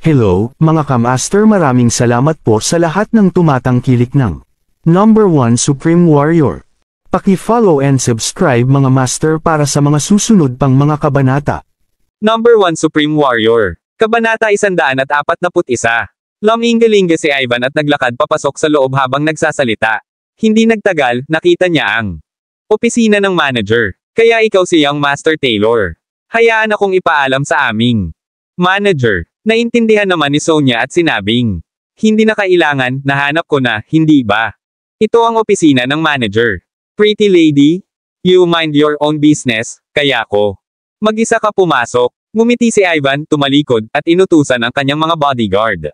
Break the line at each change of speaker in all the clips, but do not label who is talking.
Hello, mga kamaster, maraming salamat po sa lahat ng tumatangkilik ng Number 1 Supreme Warrior. Paki-follow and subscribe mga master para sa mga susunod pang mga kabanata.
Number 1 Supreme Warrior. Kabanata 141. Lumingalinga si Ivan at naglakad papasok sa loob habang nagsasalita. Hindi nagtagal, nakita niya ang opisina ng manager. Kaya ikaw si Young Master Taylor. Hayaan akong ipaalam sa aming manager. Naintindihan naman ni Sonia at sinabing, hindi na kailangan, nahanap ko na, hindi ba? Ito ang opisina ng manager. Pretty lady, you mind your own business, kaya ko. Mag-isa ka pumasok. Ngumiti si Ivan, tumalikod, at inutusan ang kanyang mga bodyguard.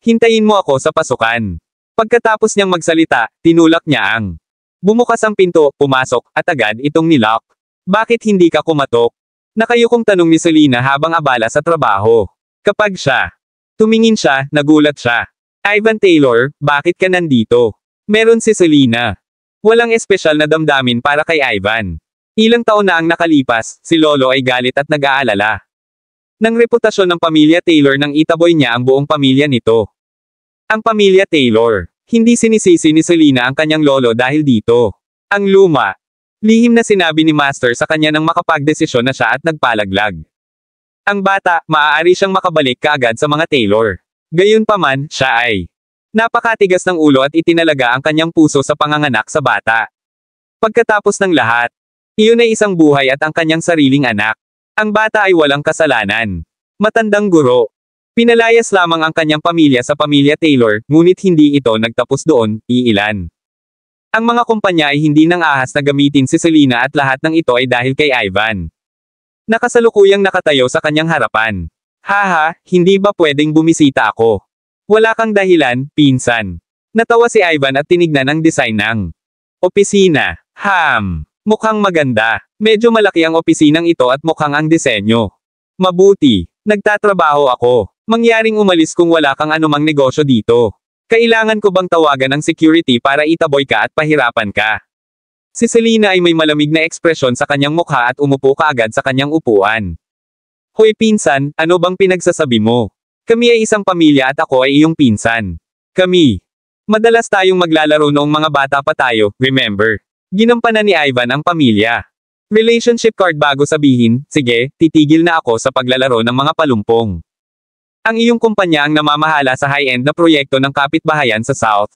Hintayin mo ako sa pasukan. Pagkatapos niyang magsalita, tinulak niya ang bumukas ang pinto, pumasok, at agad itong nilock. Bakit hindi ka kumatok? Nakayukong tanong ni Selena habang abala sa trabaho. Kapag tumingin siya, nagulat siya. Ivan Taylor, bakit ka nandito? Meron si Selena. Walang espesyal na damdamin para kay Ivan. Ilang taon na ang nakalipas, si Lolo ay galit at nag-aalala. Ng reputasyon ng pamilya Taylor nang itaboy niya ang buong pamilya nito. Ang pamilya Taylor. Hindi sinisisi ni Selena ang kanyang lolo dahil dito. Ang luma. Lihim na sinabi ni Master sa kanya nang makapagdesisyon na siya at nagpalaglag. Ang bata, maaari siyang makabalik kaagad sa mga Taylor. Gayunpaman, siya ay napakatigas ng ulo at itinalaga ang kanyang puso sa panganganak sa bata. Pagkatapos ng lahat, iyon ay isang buhay at ang kanyang sariling anak. Ang bata ay walang kasalanan. Matandang guro. Pinalayas lamang ang kanyang pamilya sa pamilya Taylor, ngunit hindi ito nagtapos doon, iilan. Ang mga kumpanya ay hindi nang ahas na gamitin si Selena at lahat ng ito ay dahil kay Ivan. Nakasalukuyang nakatayo sa kanyang harapan. Haha, hindi ba pwedeng bumisita ako? Wala kang dahilan, pinsan. Natawa si Ivan at tinignan ang design ng opisina. Mukhang maganda. Medyo malaki ang opisinang ito at mukhang ang disenyo. Mabuti. Nagtatrabaho ako. Mangyaring umalis kung wala kang anumang negosyo dito. Kailangan ko bang tawagan ng security para itaboy ka at pahirapan ka? Si Selena ay may malamig na ekspresyon sa kanyang mukha at umupo kaagad sa kanyang upuan. Hoy pinsan, ano bang pinagsasabi mo? Kami ay isang pamilya at ako ay iyong pinsan. Kami. Madalas tayong maglalaro noong mga bata pa tayo, remember? Ginampanan ni Ivan ang pamilya. Relationship card bago sabihin, sige, titigil na ako sa paglalaro ng mga palumpong. Ang iyong kumpanya ang namamahala sa high-end na proyekto ng kapitbahayan sa South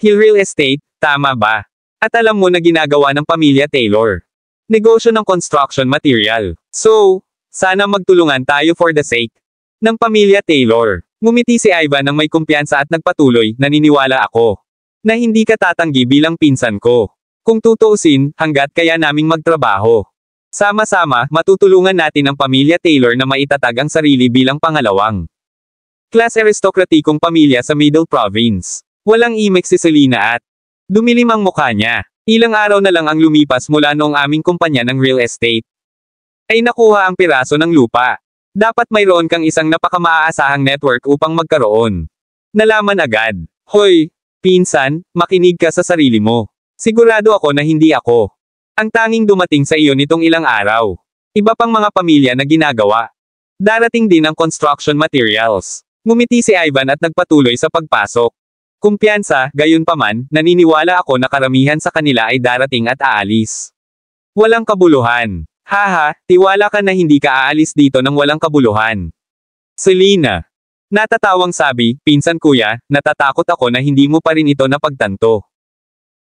Hill Real Estate, tama ba? At alam mo na ginagawa ng pamilya Taylor. Negosyo ng construction material. So, sana magtulungan tayo for the sake ng pamilya Taylor. Ngumiti si Ivan nang may kumpiyansa at nagpatuloy, naniniwala ako na hindi ka tatanggi bilang pinsan ko. Kung tutuusin, hanggat kaya naming magtrabaho. Sama-sama, matutulungan natin ang pamilya Taylor na maitatag ang sarili bilang pangalawang class aristokratikong pamilya sa Middle Province. Walang imik si Selena at dumilim ang mukha niya. Ilang araw na lang ang lumipas mula noong aming kumpanya ng real estate ay nakuha ang piraso ng lupa. Dapat mayroon kang isang napakamaasahang network upang magkaroon. Nalaman agad. Hoy, pinsan, makinig ka sa sarili mo. Sigurado ako na hindi ako ang tanging dumating sa iyo nitong ilang araw. Iba pang mga pamilya na ginagawa. Darating din ang construction materials. Ngumiti si Ivan at nagpatuloy sa pagpasok. Kumpiyansa, gayunpaman, naniniwala ako na karamihan sa kanila ay darating at aalis. Walang kabuluhan. Haha, tiwala ka na hindi ka aalis dito ng walang kabuluhan. Selena. Natatawang sabi, pinsan kuya, natatakot ako na hindi mo pa rin ito napagtanto.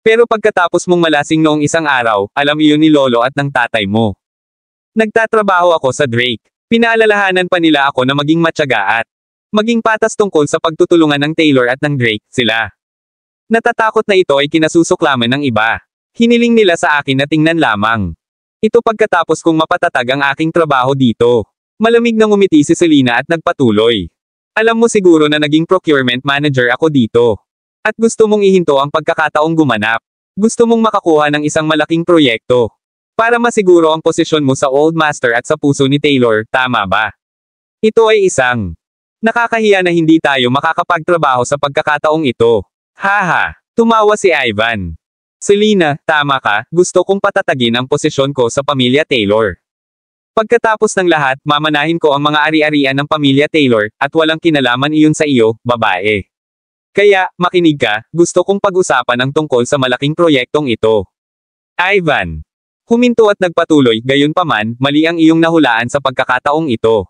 Pero pagkatapos mong malasing noong isang araw, alam iyon ni Lolo at ng tatay mo. Nagtatrabaho ako sa Drake. Pinaalalahanan pa nila ako na maging matyaga at maging patas tungkol sa pagtutulungan ng Taylor at ng Drake, sila. Natatakot na ito ay kinasusuklaman ng iba. Hiniling nila sa akin na tingnan lamang. Ito pagkatapos kong mapatatag ang aking trabaho dito. Malamig na ngumiti si Selena at nagpatuloy. Alam mo siguro na naging procurement manager ako dito. At gusto mong ihinto ang pagkakataong gumanap. Gusto mong makakuha ng isang malaking proyekto. Para masiguro ang posisyon mo sa Old Master at sa puso ni Taylor, tama ba? Ito ay isang nakakahiya na hindi tayo makakapagtrabaho sa pagkakataong ito. Haha, tumawa si Ivan. Selena, tama ka, gusto kong patatagin ang posisyon ko sa pamilya Taylor. Pagkatapos ng lahat, mamanahin ko ang mga ari-arian ng pamilya Taylor, at walang kinalaman iyon sa iyo, babae. Kaya, makinig ka, gusto kong pag-usapan ang tungkol sa malaking proyektong ito. Ivan. Huminto at nagpatuloy, gayunpaman, mali ang iyong nahulaan sa pagkakataong ito.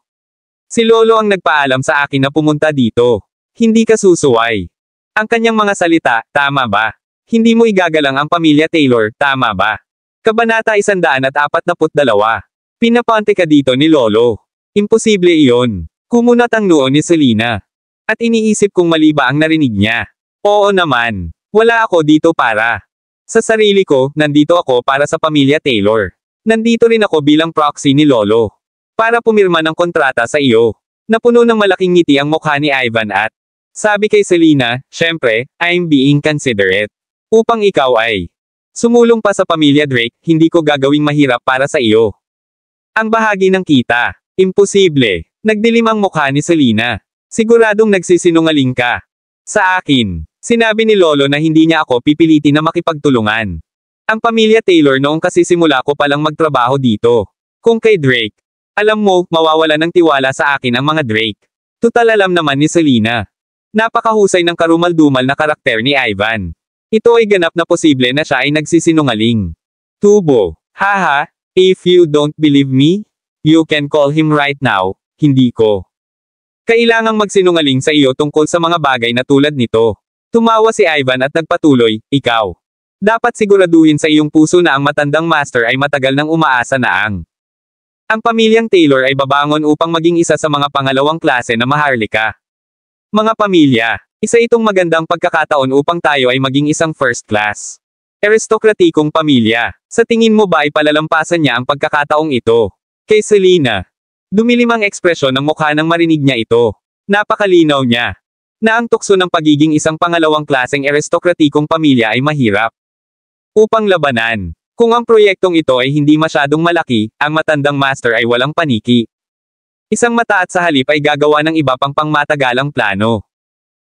Si Lolo ang nagpaalam sa akin na pumunta dito. Hindi ka susuway. Ang kanyang mga salita, tama ba? Hindi mo igagalang ang pamilya Taylor, tama ba? Kabanata 142. Pinapante ka dito ni Lolo. Imposible iyon. Kumunat ang noo ni Selena. At iniisip kung mali ba ang narinig niya. Oo naman. Wala ako dito para. Sa sarili ko, nandito ako para sa pamilya Taylor. Nandito rin ako bilang proxy ni Lolo. Para pumirma ng kontrata sa iyo. Napuno ng malaking ngiti ang mukha ni Ivan at sabi kay Selena, syempre, I'm being considerate. Upang ikaw ay sumulong pa sa pamilya Drake, hindi ko gagawing mahirap para sa iyo. Ang bahagi ng kita. Imposible. Nagdilim ang mukha ni Selena. Siguradong nagsisinungaling ka. Sa akin. Sinabi ni Lolo na hindi niya ako pipilitin na makipagtulungan. Ang pamilya Taylor noong kasisimula ko palang magtrabaho dito. Kung kay Drake. Alam mo, mawawala ng tiwala sa akin ang mga Drake. Tutal alam naman ni Selena. Napakahusay ng karumal-dumal na karakter ni Ivan. Ito ay ganap na posible na siya ay nagsisinungaling. Tubo. Haha, if you don't believe me, you can call him right now, hindi ko. Kailangang magsinungaling sa iyo tungkol sa mga bagay na tulad nito. Tumawa si Ivan at nagpatuloy, ikaw. Dapat siguraduhin sa iyong puso na ang matandang master ay matagal nang umaasa na ang pamilyang Taylor ay babangon upang maging isa sa mga pangalawang klase na maharlika. Mga pamilya, isa itong magandang pagkakataon upang tayo ay maging isang first class. Aristokratikong pamilya. Sa tingin mo ba ay palalampasan niya ang pagkakataong ito? Kay Selena. Dumilim ang ekspresyon ng mukha nang marinig niya ito. Napakalinaw niya. Na ang tukso ng pagiging isang pangalawang klaseng aristokratikong pamilya ay mahirap. Upang labanan. Kung ang proyektong ito ay hindi masyadong malaki, ang matandang master ay walang paniki. Isang mata at sa halip ay gagawa ng iba pang pangmatagalang plano.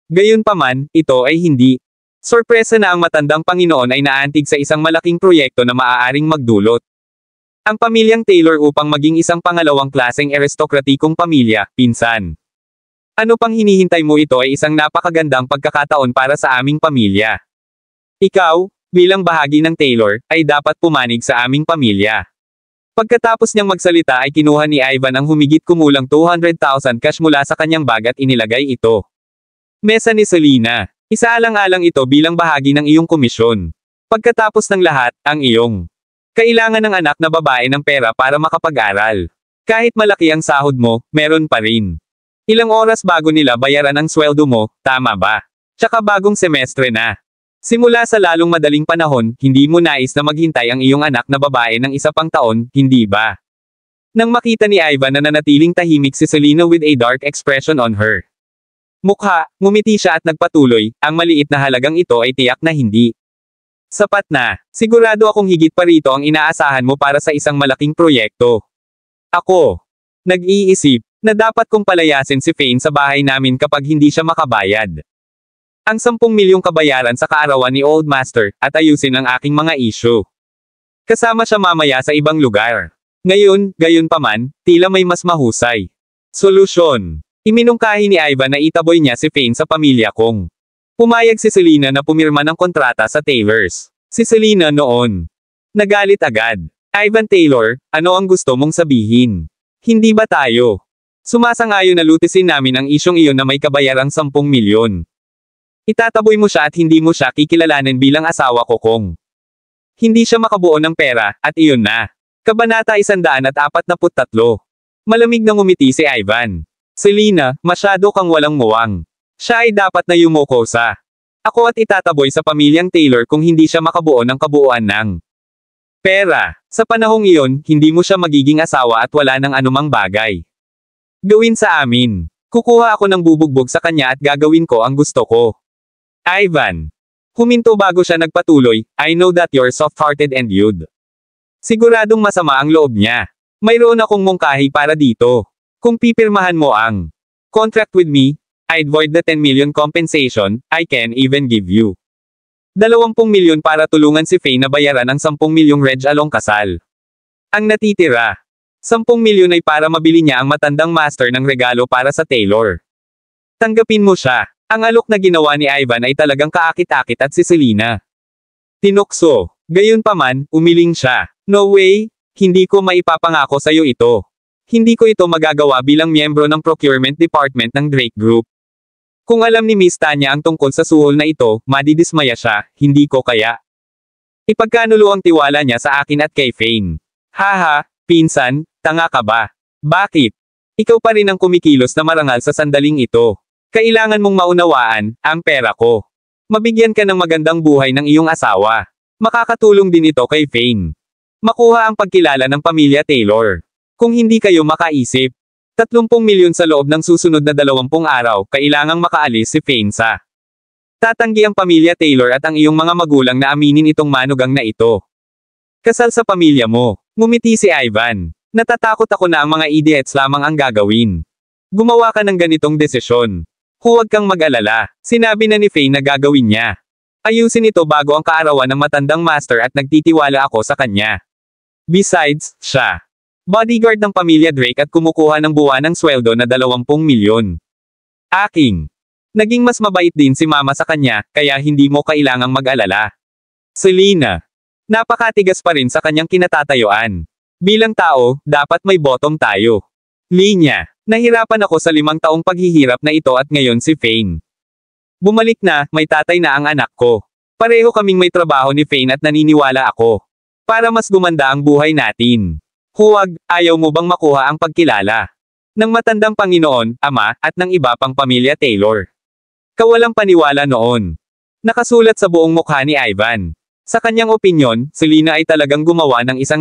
Gayunpaman, ito ay hindi. Sorpresa na ang matandang Panginoon ay naantig sa isang malaking proyekto na maaaring magdulot ang pamilyang Taylor upang maging isang pangalawang klaseng aristokratikong pamilya, pinsan. Ano pang hinihintay mo, ito ay isang napakagandang pagkakataon para sa aming pamilya. Ikaw, bilang bahagi ng Taylor, ay dapat pumanig sa aming pamilya. Pagkatapos niyang magsalita ay kinuha ni Ivan ang humigit kumulang 200,000 cash mula sa kanyang bag at inilagay ito. Mesa ni Selena. Isaalang-alang ito bilang bahagi ng iyong komisyon. Pagkatapos ng lahat, ang iyong kailangan ng anak na babae ng pera para makapag-aral. Kahit malaki ang sahod mo, meron pa rin. Ilang oras bago nila bayaran ang sweldo mo, tama ba? Tsaka bagong semestre na. Simula sa lalong madaling panahon, hindi mo nais na maghintay ang iyong anak na babae ng isa pang taon, hindi ba? Nang makita ni Ivan na nanatiling tahimik si Selena with a dark expression on her mukha, ngumiti siya at nagpatuloy, ang maliit na halagang ito ay tiyak na hindi sapat na. Sigurado akong higit pa rito ang inaasahan mo para sa isang malaking proyekto. Ako. Nag-iisip na dapat kong palayasin si Fane sa bahay namin kapag hindi siya makabayad. Ang 10 milyong kabayaran sa kaarawan ni Old Master, at ayusin ang aking mga issue. Kasama siya mamaya sa ibang lugar. Ngayon, gayunpaman, tila may mas mahusay solusyon. Iminungkahi ni Ivan na itaboy niya si Fane sa pamilya kong. Pumayag si Selena na pumirma ng kontrata sa Taylors. Si Selena noon. Nagalit agad. Ivan Taylor, ano ang gusto mong sabihin? Hindi ba tayo sumasang-ayon na lutisin namin ang isyong iyon na may kabayarang 10 milyon? Itataboy mo siya at hindi mo siya kikilalanin bilang asawa ko kung hindi siya makabuo ng pera, at iyon na. Kabanata 143. Malamig na ngumiti si Ivan. Selena, masyado kang walang muwang. Siya ay dapat na yumuko sa ako at itataboy sa pamilyang Taylor kung hindi siya makabuo ng kabuuan ng pera. Sa panahong iyon, hindi mo siya magiging asawa at wala ng anumang bagay gawin sa amin. Kukuha ako ng bubugbog sa kanya at gagawin ko ang gusto ko. Ivan. Huminto bago siya nagpatuloy, I know that you're soft-hearted and you'd siguradong masama ang loob niya. Mayroon akong mungkahi para dito. Kung pipirmahan mo ang contract with me, I'd void the 10 million compensation, I can even give you 20 milyon para tulungan si Faye na bayaran ang 10 milyong reg along kasal. Ang natitira, 10 milyon ay para mabili niya ang matandang master ng regalo para sa Taylor. Tanggapin mo siya. Ang alok na ginawa ni Ivan ay talagang kaakit-akit at si Selena. Tinukso. Gayunpaman, umiling siya. No way, hindi ko maipapangako sa'yo ito. Hindi ko ito magagawa bilang miyembro ng procurement department ng Drake Group. Kung alam ni Miss Tanya ang tungkol sa suhol na ito, madidismaya siya, hindi ko kaya. Ipagkanulo ang tiwala niya sa akin at kay Fane. Haha, pinsan, tanga ka ba? Bakit? Ikaw pa rin ang kumikilos na marangal sa sandaling ito. Kailangan mong maunawaan, ang pera ko. Mabigyan ka ng magandang buhay ng iyong asawa. Makakatulong din ito kay Fane. Makuha ang pagkilala ng pamilya Taylor. Kung hindi kayo makaisip, 30 milyon sa loob ng susunod na 20 araw, kailangang makaalis si Fane sa. Tatanggi ang pamilya Taylor at ang iyong mga magulang na aminin itong manugang na ito. Kasal sa pamilya mo. Ngumiti si Ivan. Natatakot ako na ang mga idiots lamang ang gagawin. Gumawa ka ng ganitong desisyon. Huwag kang mag-alala. Sinabi na ni Fane na gagawin niya. Ayusin ito bago ang kaarawan ng matandang master at nagtitiwala ako sa kanya. Besides, siya. Bodyguard ng pamilya Drake at kumukuha ng buwanang sweldo na 20 milyon. Aking. Naging mas mabait din si mama sa kanya, kaya hindi mo kailangang mag-alala. Selena. Napakatigas pa rin sa kanyang kinatatayuan. Bilang tao, dapat may bottom tayo. Linya. Nahirapan ako sa 5 taong paghihirap na ito at ngayon si Fane. Bumalik na, may tatay na ang anak ko. Pareho kaming may trabaho ni Fane at naniniwala ako. Para mas gumanda ang buhay natin. Huwag, ayaw mo bang makuha ang pagkilala ng matandang Panginoon, Ama, at ng iba pang pamilya Taylor? Kawalang paniwala noon. Nakasulat sa buong mukha ni Ivan. Sa kanyang opinyon, Selena ay talagang gumawa ng isang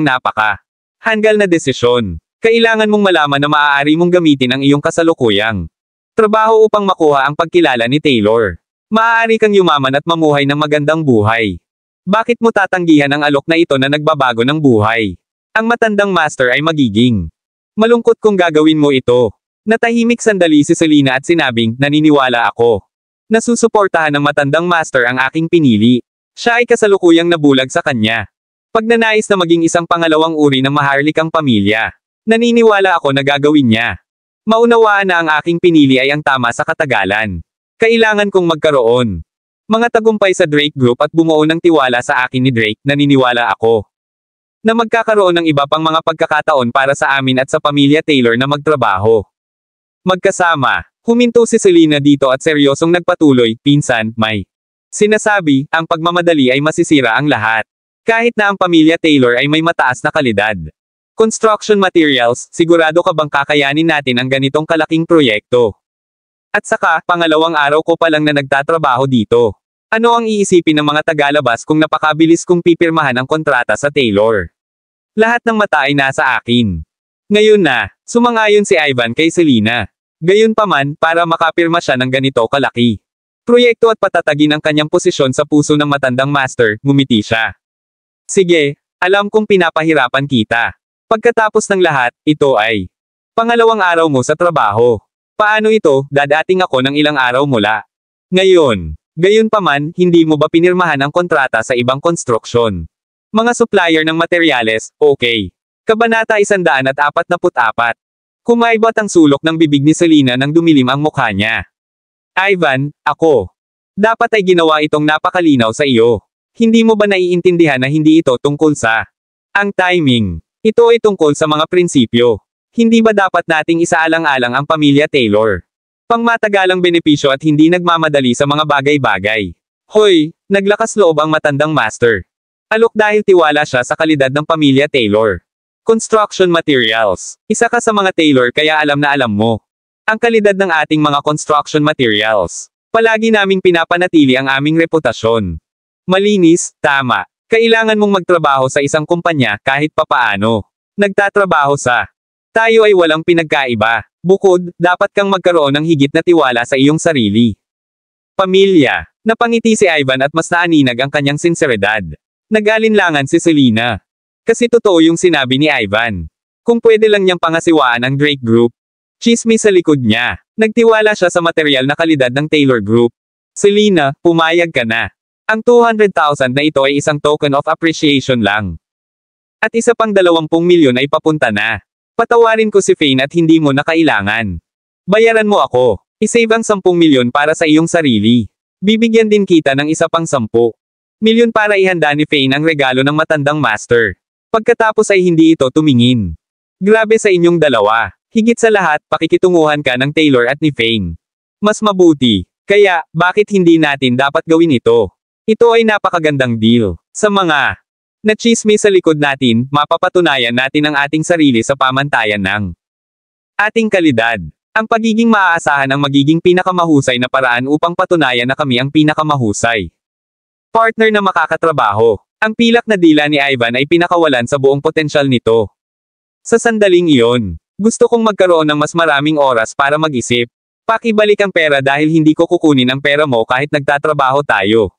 hanggal na desisyon. Kailangan mong malaman na maaari mong gamitin ang iyong kasalukuyang trabaho upang makuha ang pagkilala ni Taylor. Maaari kang yumaman at mamuhay ng magandang buhay. Bakit mo tatanggihan ang alok na ito na nagbabago ng buhay? Ang matandang master ay magiging malungkot kung gagawin mo ito. Natahimik sandali si Selena at sinabing, naniniwala ako. Nasusuportahan ng matandang master ang aking pinili. Siya ay kasalukuyang nabulag sa kanya. Pagnanais na maging isang pangalawang uri ng maharlikang pamilya. Naniniwala ako na gagawin niya. Maunawaan na ang aking pinili ay ang tama sa katagalan. Kailangan kong magkaroon mga tagumpay sa Drake Group at bumuo ng tiwala sa akin ni Drake, naniniwala ako na magkakaroon ng iba pang mga pagkakataon para sa amin at sa pamilya Taylor na magtrabaho magkasama. Huminto si Selena dito at seryosong nagpatuloy, pinsan, may sinasabi, ang pagmamadali ay masisira ang lahat. Kahit na ang pamilya Taylor ay may mataas na kalidad. Construction materials, sigurado ka bang kakayanin natin ang ganitong kalaking proyekto? At saka, pangalawang araw ko pa lang na nagtatrabaho dito. Ano ang iisipin ng mga tagalabas kung napakabilis kong pipirmahan ang kontrata sa Taylor? Lahat ng mata ay nasa akin. Ngayon na, sumangayon si Ivan kay Selena. Gayunpaman, para makapirma siya ng ganito kalaki proyekto at patatagin ang kanyang posisyon sa puso ng matandang master, ngumiti siya. Sige, alam kong pinapahirapan kita. Pagkatapos ng lahat, ito ay pangalawang araw mo sa trabaho. Paano ito, dadating ako ng ilang araw mula ngayon. Gayunpaman, hindi mo ba pinirmahan ang kontrata sa ibang konstruksyon? Mga supplier ng materyales, okay. Kabanata 144. Kumaibot ang sulok ng bibig ni Selena nang dumilim ang mukha niya. Ivan, ako. Dapat ay ginawa itong napakalinaw sa iyo. Hindi mo ba naiintindihan na hindi ito tungkol sa ang timing? Ito ay tungkol sa mga prinsipyo. Hindi ba dapat nating isaalang-alang ang pamilya Taylor? Pangmatagalang benepisyo at hindi nagmamadali sa mga bagay-bagay. Hoy, naglakas loob ang matandang master. Alok dahil tiwala siya sa kalidad ng pamilya Taylor. Construction materials. Isa ka sa mga Taylor kaya alam na alam mo ang kalidad ng ating mga construction materials. Palagi naming pinapanatili ang aming reputasyon. Malinis, tama. Kailangan mong magtrabaho sa isang kumpanya kahit papaano. Nagtatrabaho sa. Tayo ay walang pinagkaiba. Bukod, dapat kang magkaroon ng higit na tiwala sa iyong sarili. Pamilya. Napangiti si Ivan at mas naaninag ang kanyang sinseridad. Nag-alinlangan si Selena. Kasi totoo yung sinabi ni Ivan. Kung pwede lang niyang pangasiwaan ang Drake Group. Chismis sa likod niya. Nagtiwala siya sa material na kalidad ng Taylor Group. Selena, pumayag ka na. Ang 200,000 na ito ay isang token of appreciation lang. At isa pang 20 milyon ay papunta na. Patawarin ko si Fane at hindi mo na kailangan. Bayaran mo ako. I-save ang 10 milyon para sa iyong sarili. Bibigyan din kita ng isa pang 10 milyon para ihanda ni Fane ang regalo ng matandang master. Pagkatapos ay hindi ito tumingin. Grabe sa inyong dalawa. Higit sa lahat, pakikitunguhan ka ng Taylor at ni Fane. Mas mabuti. Kaya, bakit hindi natin dapat gawin ito? Ito ay napakagandang deal. Sa mga nachismis sa likod natin, mapapatunayan natin ang ating sarili sa pamantayan ng ating kalidad. Ang pagiging maaasahan ang magiging pinakamahusay na paraan upang patunayan na kami ang pinakamahusay partner na makakatrabaho. Ang pilak na dila ni Ivan ay pinakawalan sa buong potensyal nito. Sa sandaling iyon, gusto kong magkaroon ng mas maraming oras para mag-isip. Pakibalik ang pera dahil hindi ko kukunin ang pera mo kahit nagtatrabaho tayo.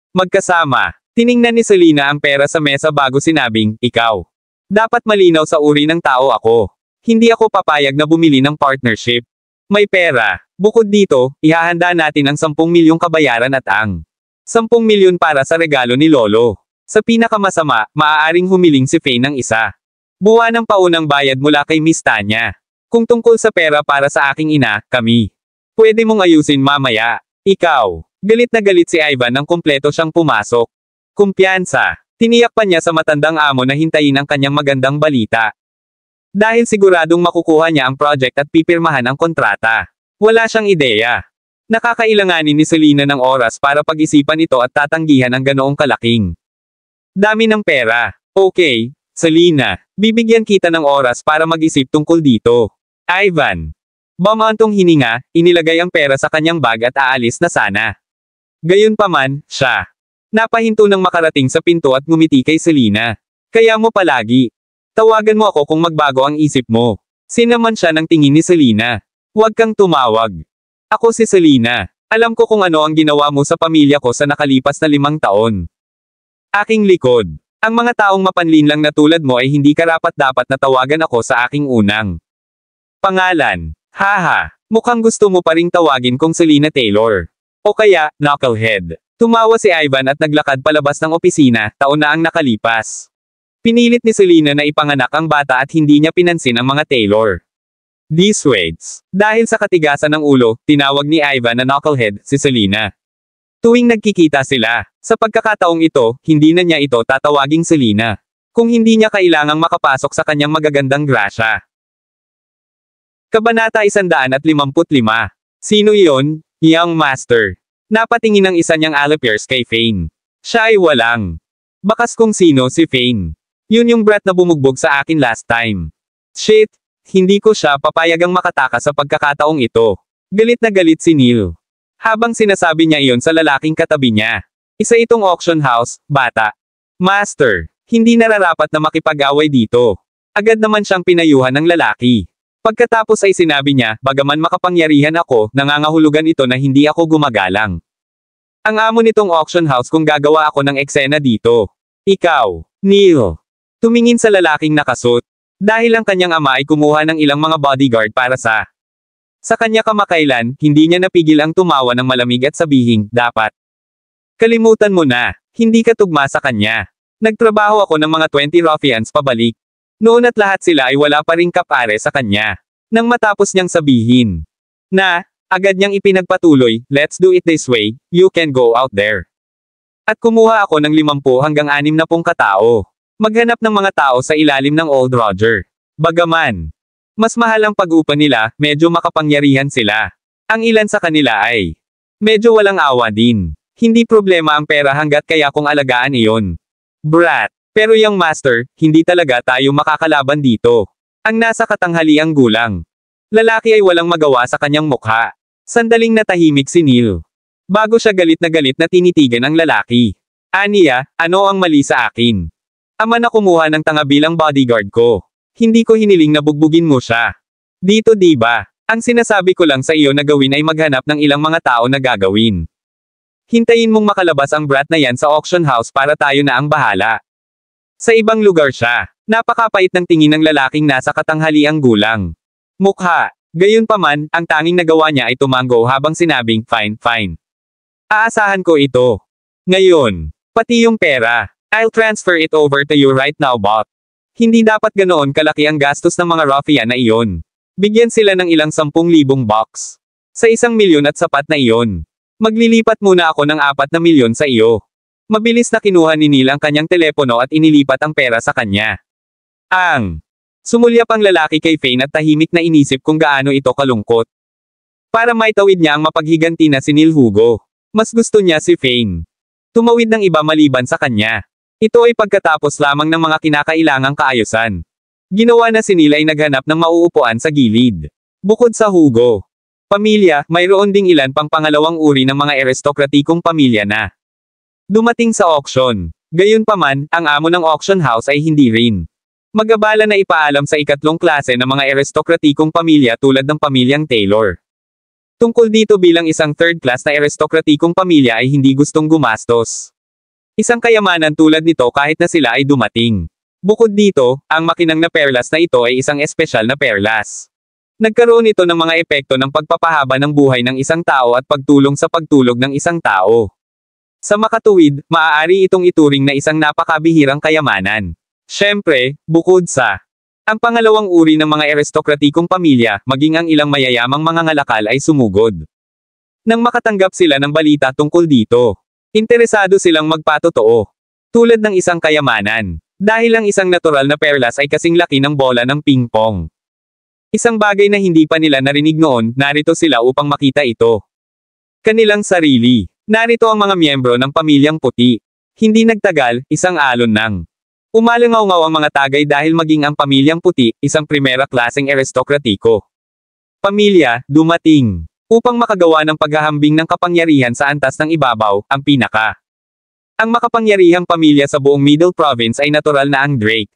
Magkasama, tiningnan ni Selena ang pera sa mesa bago sinabing, ikaw. Dapat malinaw sa uri ng tao ako. Hindi ako papayag na bumili ng partnership. May pera. Bukod dito, ihahanda natin ang 10 milyong kabayaran at ang 10 milyon para sa regalo ni Lolo. Sa pinakamasama, maaaring humiling si Fane ng isa. Buwan ng paunang bayad mula kay Miss Tanya. Kung tungkol sa pera para sa aking ina, kami. Pwede mong ayusin mamaya. Ikaw. Galit na galit si Ivan nang kumpleto siyang pumasok. Kumpiyansa. Tiniyak pa niya sa matandang amo na hintayin ang kanyang magandang balita. Dahil siguradong makukuha niya ang project at pipirmahan ang kontrata. Wala siyang ideya. Nakakailanganin ni Selena ng oras para pag-isipan ito at tatanggihan ang ganoong kalaking dami ng pera. Okay, Selena, bibigyan kita ng oras para mag-isip tungkol dito. Ivan. Bumantong hininga, inilagay ang pera sa kanyang bag at aalis na sana. Gayunpaman, siya. Napahinto nang makarating sa pinto at ngumiti kay Selena. Kaya mo palagi. Tawagan mo ako kung magbago ang isip mo. Sinaman siya ng tingin ni Selena. Huwag kang tumawag. Ako si Selena. Alam ko kung ano ang ginawa mo sa pamilya ko sa nakalipas na 5 taon. Aking likod. Ang mga taong mapanlinlang na tulad mo ay hindi karapat-dapat na tawagan ako sa aking unang pangalan. Haha, mukhang gusto mo pa ring tawagin kong Selena Taylor. O kaya, knucklehead. Tumawa si Ivan at naglakad palabas ng opisina, taon na ang nakalipas. Pinilit ni Selena na ipanganak ang bata at hindi niya pinansin ang mga Taylor. Dissuades. Dahil sa katigasan ng ulo, tinawag ni Ivan na knucklehead si Selena. Tuwing nagkikita sila, sa pagkakataong ito, hindi na niya ito tatawaging Selena. Kung hindi niya kailangang makapasok sa kanyang magagandang grasya. Kabanata 155. Sino iyon? Young Master. Napatingin ang isa niyang alapairs kay Fane. Siya ay walang bakas kung sino si Fane. Yun yung brat na bumugbog sa akin last time. Shit! Hindi ko siya papayagang makatakas sa pagkakataong ito. Galit na galit si Neil. Habang sinasabi niya iyon sa lalaking katabi niya. Isa itong auction house, bata. Master, hindi nararapat na makipag-away dito. Agad naman siyang pinayuhan ng lalaki. Pagkatapos ay sinabi niya, bagaman makapangyarihan ako, nangangahulugan ito na hindi ako gumagalang. Ang amo nitong auction house kung gagawa ako ng eksena dito. Ikaw, Neil. Tumingin sa lalaking nakasuot. Dahil ang kanyang ama ay kumuha ng ilang mga bodyguard para sa kanya kamakailan, hindi niya napigil ang tumawa ng malamig at sabihing, dapat. Kalimutan mo na, hindi ka tugma sa kanya. Nagtrabaho ako ng mga 20 ruffians pabalik. Noon at lahat sila ay wala pa ring kapare sa kanya. Nang matapos niyang sabihin na, agad niyang ipinagpatuloy, let's do it this way, you can go out there. At kumuha ako ng 50 hanggang 60 katao. Maghanap ng mga tao sa ilalim ng Old Roger. Bagaman mas mahal ang pag-upa nila, medyo makapangyarihan sila. Ang ilan sa kanila ay medyo walang awa din. Hindi problema ang pera hanggat kaya kong alagaan iyon. Brat. Pero yung master, hindi talaga tayo makakalaban dito. Ang nasa katanghaliang gulang. Lalaki ay walang magawa sa kanyang mukha. Sandaling natahimik si Neil. Bago siya galit na tinitigan ang lalaki. Aniya, ano ang mali sa akin? Ama na kumuha ng tanga bilang bodyguard ko. Hindi ko hiniling na bugbugin mo siya. Dito diba? Ang sinasabi ko lang sa iyo na gawin ay maghanap ng ilang mga tao na gagawin. Hintayin mong makalabas ang brat na yan sa auction house para tayo na ang bahala. Sa ibang lugar siya. Napakapait ng tingin ng lalaking nasa katanghaliang gulang. Mukha. Gayunpaman, ang tanging nagawa niya ay tumanggo habang sinabing, fine, fine. Aasahan ko ito. Ngayon. Pati yung pera. I'll transfer it over to you right now, bot. Hindi dapat ganoon kalaki ang gastos ng mga ruffian na iyon. Bigyan sila ng ilang 10,000 bucks. Sa 1,000,000 at sapat na iyon. Maglilipat muna ako ng 4 na milyon sa iyo. Mabilis na kinuha ni Neil ang kanyang telepono at inilipat ang pera sa kanya. Sumulyap ang lalaki kay Fane at tahimik na inisip kung gaano ito kalungkot. Para maitawid niya ang mapaghiganti na si Neil Hugo. Mas gusto niya si Fane. Tumawid ng iba maliban sa kanya. Ito ay pagkatapos lamang ng mga kinakailangang kaayusan. Ginawa na si Neil ay naghanap ng mauupuan sa gilid. Bukod sa Hugo. Pamilya, mayroon ding ilan pang pangalawang uri ng mga aristokratikong pamilya na dumating sa auction. Gayunpaman, ang amo ng auction house ay hindi rin mag-abala na ipaalam sa ikatlong klase ng mga aristokratikong pamilya tulad ng pamilyang Taylor. Tungkol dito bilang isang third class na aristokratikong pamilya ay hindi gustong gumastos. Isang kayamanan tulad nito kahit na sila ay dumating. Bukod dito, ang makinang na perlas na ito ay isang espesyal na perlas. Nagkaroon ito ng mga epekto ng pagpapahaba ng buhay ng isang tao at pagtulong sa pagtulog ng isang tao. Sa makatuwid, maaari itong ituring na isang napakabihirang kayamanan. Siyempre, bukod sa ang pangalawang uri ng mga aristokratikong pamilya, maging ang ilang mayayamang mga ngalakal ay sumugod. Nang makatanggap sila ng balita tungkol dito, interesado silang magpatotoo. Tulad ng isang kayamanan. Dahil ang isang natural na perlas ay kasing laki ng bola ng ping-pong. Isang bagay na hindi pa nila narinig noon, narito sila upang makita ito. Kanilang sarili. Narito ang mga miyembro ng pamilyang puti. Hindi nagtagal, isang alon nang umalangaw-ngaw ang mga tagay dahil maging ang pamilyang puti, isang primera klaseng aristokratiko. Pamilya, dumating. Upang makagawa ng paghahambing ng kapangyarihan sa antas ng ibabaw, ang pinaka. Ang makapangyarihang pamilya sa buong Middle Province ay natural na ang Drake.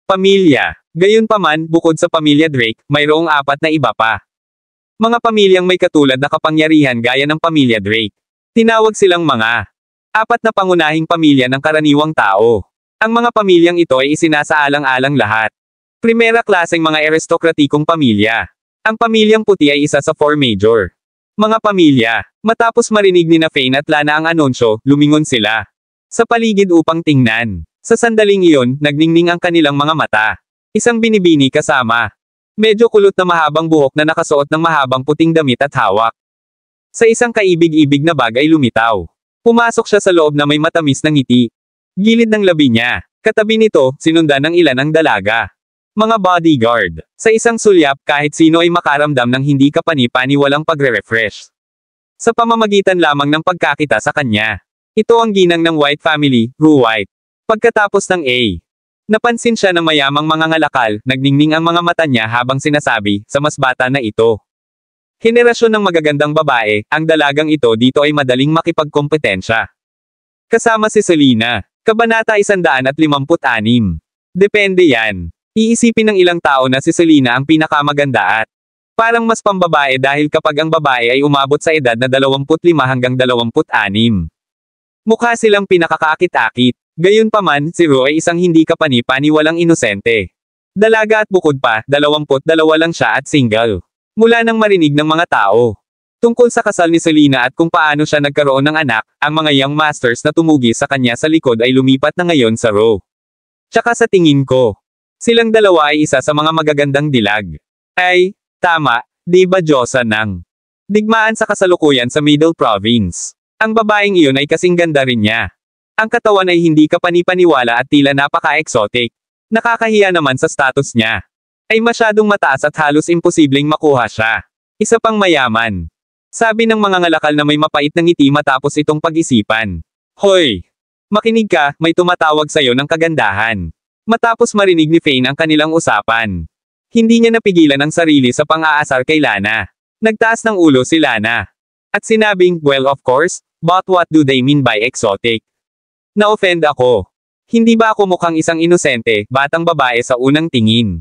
Pamilya. Gayunpaman, bukod sa pamilya Drake, mayroong 4 na iba pa. Mga pamilyang may katulad na kapangyarihan gaya ng pamilya Drake. Tinawag silang mga 4 na pangunahing pamilya ng karaniwang tao. Ang mga pamilyang ito ay isinasaalang-alang lahat. Primera klaseng mga aristokratikong pamilya. Ang pamilyang puti ay isa sa 4 major mga pamilya. Matapos marinig ni Fane at Lana ang anunsyo, lumingon sila sa paligid upang tingnan. Sa sandaling iyon, nagningning ang kanilang mga mata. Isang binibini kasama. Medyo kulot na mahabang buhok na nakasuot ng mahabang puting damit at hawak. Sa isang kaibig-ibig na bag ay lumitaw. Pumasok siya sa loob na may matamis na ngiti. Gilid ng labi niya. Katabi nito, sinundan ng ilan ang dalaga. Mga bodyguard. Sa isang sulyap, kahit sino ay makaramdam ng hindi kapani-pani walang pagre-refresh. Sa pamamagitan lamang ng pagkakita sa kanya. Ito ang ginang ng White family, Rue White. Pagkatapos ng A. Napansin siya ng mayamang mga ngalakal, nagningning ang mga mata niya habang sinasabi, sa mas bata na ito. Henerasyon ng magagandang babae, ang dalagang ito dito ay madaling makipagkompetensya. Kasama si Selena. Kabanata 156. Depende yan. Iisipin ng ilang tao na si Selena ang pinakamaganda at parang mas pambabae dahil kapag ang babae ay umabot sa edad na 25 hanggang 26. Mukha silang pinakakaakit-akit. Gayunpaman, si Rue ay isang hindi kapani-pani walang inosente. Dalaga at bukod pa, 22 lang siya at single. Mula nang marinig ng mga tao tungkol sa kasal ni Selena at kung paano siya nagkaroon ng anak, ang mga young masters na tumugi sa kanya sa likod ay lumipat na ngayon sa Rue. Tsaka sa tingin ko, silang dalawa ay isa sa mga magagandang dilag. Ay, tama, di ba Diyosa ng digmaan sa kasalukuyan sa Middle Province. Ang babaeng iyon ay kasing ganda rin niya. Ang katawan ay hindi kapani-paniwala at tila napaka-exotic. Nakakahiya naman sa status niya. Ay masyadong mataas at halos imposibleng makuha siya. Isa pang mayaman. Sabi ng mga ngalakal na may mapait na ngiti matapos itong pag-isipan. Hoy! Makinig ka, may tumatawag sa'yo ng kagandahan. Matapos marinig ni Fane ang kanilang usapan. Hindi niya napigilan ang sarili sa pang-aasar kay Lana. Nagtaas ng ulo si Lana. At sinabing, well of course, but what do they mean by exotic? Na-offend ako. Hindi ba ako mukhang isang inosente, batang babae sa unang tingin?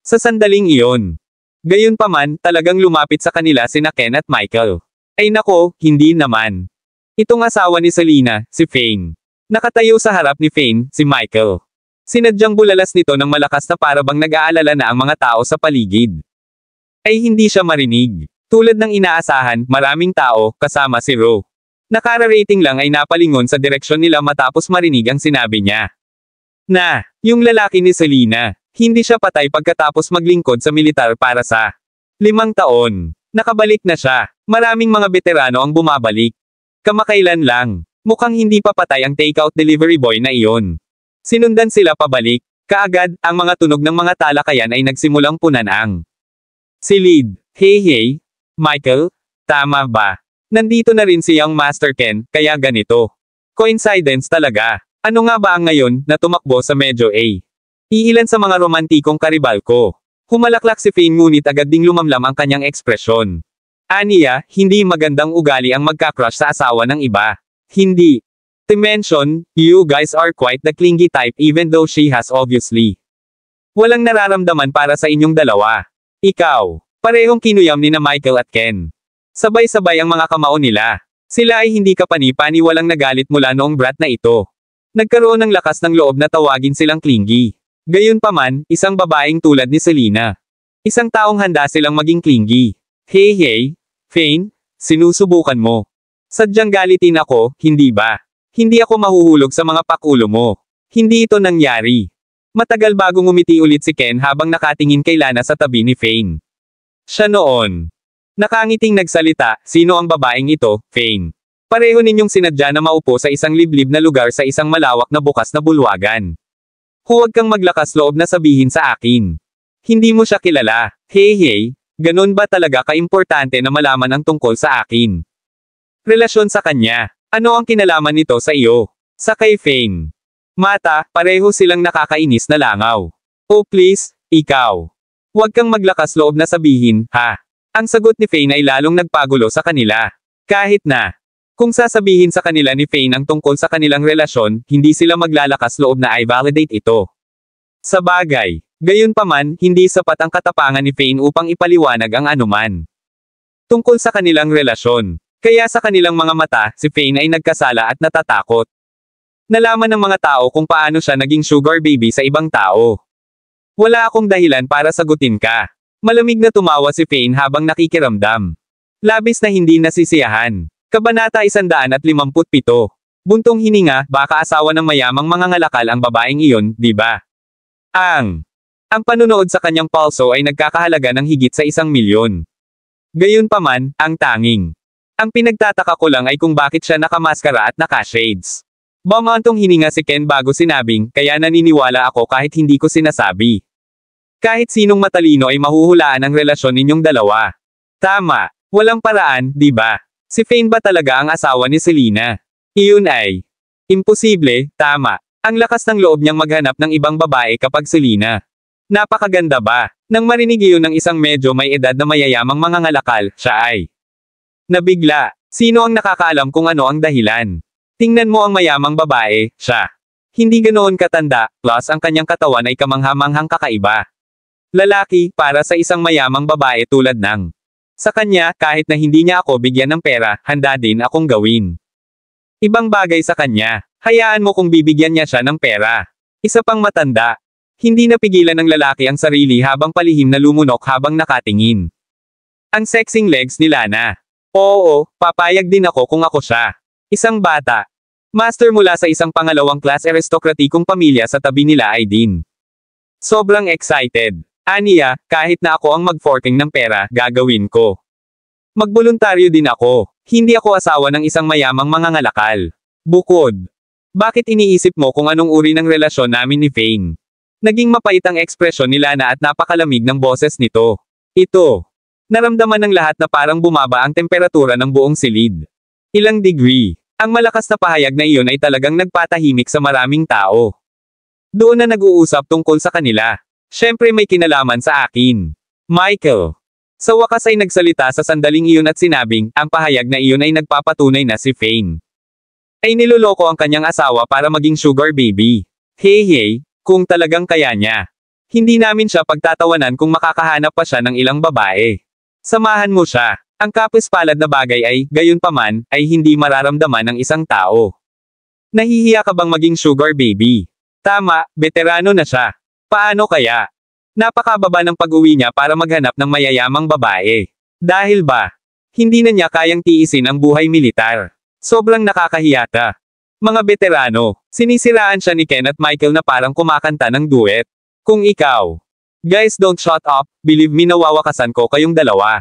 Sa sandaling iyon. Gayunpaman, talagang lumapit sa kanila sina Ken at Michael. Ay nako, hindi naman. Itong asawa ni Selena, si Fane. Nakatayo sa harap ni Fane, si Michael. Sinadyang bulalas nito ng malakas na parabang nag-aalala na ang mga tao sa paligid. Ay hindi siya marinig. Tulad ng inaasahan, maraming tao, kasama si Rue. Nakara-rating lang ay napalingon sa direksyon nila matapos marinig ang sinabi niya. Yung lalaki ni Selena, hindi siya patay pagkatapos maglingkod sa militar para sa 5 taon. Nakabalik na siya. Maraming mga veterano ang bumabalik. Kamakailan lang. Mukhang hindi pa patay ang takeout delivery boy na iyon. Sinundan sila pabalik. Kaagad, ang mga tunog ng mga talakayan ay nagsimulang punan ang silid. Hey, Michael? Tama ba? Nandito na rin si Young Master Ken, kaya ganito. Coincidence talaga. Ano nga ba ang ngayon, na tumakbo sa medyo A? Iilan sa mga romantikong karibal ko. Humalaklak si Fane ngunit agad ding lumamlam ang kanyang ekspresyon. Aniya, hindi magandang ugali ang magka-crush sa asawa ng iba. Hindi. To mention, you guys are quite the clingy type even though she has obviously walang nararamdaman para sa inyong dalawa. Ikaw. Parehong kinuyam ni na Michael at Ken. Sabay-sabay ang mga kamao nila. Sila ay hindi kapani-pani walang nagalit mula noong brat na ito. Nagkaroon ng lakas ng loob na tawagin silang clingy. Gayunpaman, isang babaeng tulad ni Selena. Isang taong handa silang maging clingy. Hey, Fane, sinusubukan mo. Sadyang galitin ako, hindi ba? Hindi ako mahuhulog sa mga pakulo mo. Hindi ito nangyari. Matagal bago ngumiti ulit si Ken habang nakatingin kay Lana sa tabi ni Fane. Siya noon. Nakangiting nagsalita, sino ang babaeng ito, Fane? Pareho ninyong sinadya na maupo sa isang liblib na lugar sa isang malawak na bukas na bulwagan. Huwag kang maglakas loob na sabihin sa akin. Hindi mo siya kilala. Hey, ganun ba talaga kaimportante na malaman ang tungkol sa akin? Relasyon sa kanya. Ano ang kinalaman nito sa iyo? Sa kay Fane. Mata, pareho silang nakakainis na langaw. Oh please, ikaw. Huwag kang maglakas loob na sabihin, ha? Ang sagot ni Fane ay lalong nagpagulo sa kanila. Kahit na. Kung sasabihin sa kanila ni Fane ang tungkol sa kanilang relasyon, hindi sila maglalakas loob na i-validate ito. Sa bagay, gayunpaman, hindi sapat ang katapangan ni Fane upang ipaliwanag ang anuman tungkol sa kanilang relasyon. Kaya sa kanilang mga mata, si Fane ay nagkasala at natatakot. Nalaman ng mga tao kung paano siya naging sugar baby sa ibang tao. Wala akong dahilan para sagutin ka. Malamig na tumawa si Fane habang nakikiramdam. Labis na hindi nasisiyahan. Kabanata 157. Buntong hininga, baka asawa ng mayamang mga ngalakal ang babaeng iyon, di ba? Ang panunood sa kanyang palso ay nagkakahalaga ng higit sa 1 milyon. Gayunpaman, ang tanging. Ang pinagtataka ko lang ay kung bakit siya nakamaskara at naka-shades. Bumantong hininga si Ken bago sinabing, kaya naniniwala ako kahit hindi ko sinasabi. Kahit sinong matalino ay mahuhulaan ang relasyon ninyong dalawa. Tama, walang paraan, di ba? Si Fane ba talaga ang asawa ni Selena? Iyon ay imposible, tama. Ang lakas ng loob niyang maghanap ng ibang babae kapag Selena. Napakaganda ba? Nang marinig iyon ng isang medyo may edad na mayayamang mga ngalakal, siya ay nabigla. Sino ang nakakaalam kung ano ang dahilan? Tingnan mo ang mayamang babae, siya. Hindi ganoon katanda, plus ang kanyang katawan ay kamangha-manghang kakaiba. Lalaki, para sa isang mayamang babae tulad ng sa kanya, kahit na hindi niya ako bigyan ng pera, handa din akong gawin ibang bagay sa kanya. Hayaan mo kung bibigyan niya siya ng pera. Isa pang matanda. Hindi napigilan ng lalaki ang sarili habang palihim na lumunok habang nakatingin. Ang sexing legs ni Lana. Oo, papayag din ako kung ako siya. Isang bata. Master mula sa isang pangalawang class aristokratikong pamilya sa tabi nila ay din. Sobrang excited. Aniya, kahit na ako ang mag-forking ng pera, gagawin ko. Magboluntaryo din ako. Hindi ako asawa ng isang mayamang mangangalakal. Bukod. Bakit iniisip mo kung anong uri ng relasyon namin ni Fane? Naging mapait ang ekspresyon ni Lana at napakalamig ng boses nito. Ito. Naramdaman ng lahat na parang bumaba ang temperatura ng buong silid. Ilang degree. Ang malakas na pahayag na iyon ay talagang nagpatahimik sa maraming tao. Doon na nag-uusap tungkol sa kanila. Siyempre may kinalaman sa akin. Michael. Sa wakas ay nagsalita sa sandaling iyon at sinabing, ang pahayag na iyon ay nagpapatunay na si Fane ay niloloko ang kanyang asawa para maging sugar baby. Hey, kung talagang kaya niya. Hindi namin siya pagtatawanan kung makakahanap pa siya ng ilang babae. Samahan mo siya. Ang kapis-palad na bagay ay, gayunpaman, ay hindi mararamdaman ng isang tao. Nahihiya ka bang maging sugar baby? Tama, veterano na siya. Paano kaya? Napakababa ng pag-uwi niya para maghanap ng mayayamang babae. Dahil ba? Hindi na niya kayang tiisin ang buhay militar. Sobrang nakakahiyata. Mga veterano, sinisiraan siya ni Ken at Michael na parang kumakanta ng duet. Kung ikaw, guys don't shut up, believe me nawawakasan ko kayong dalawa.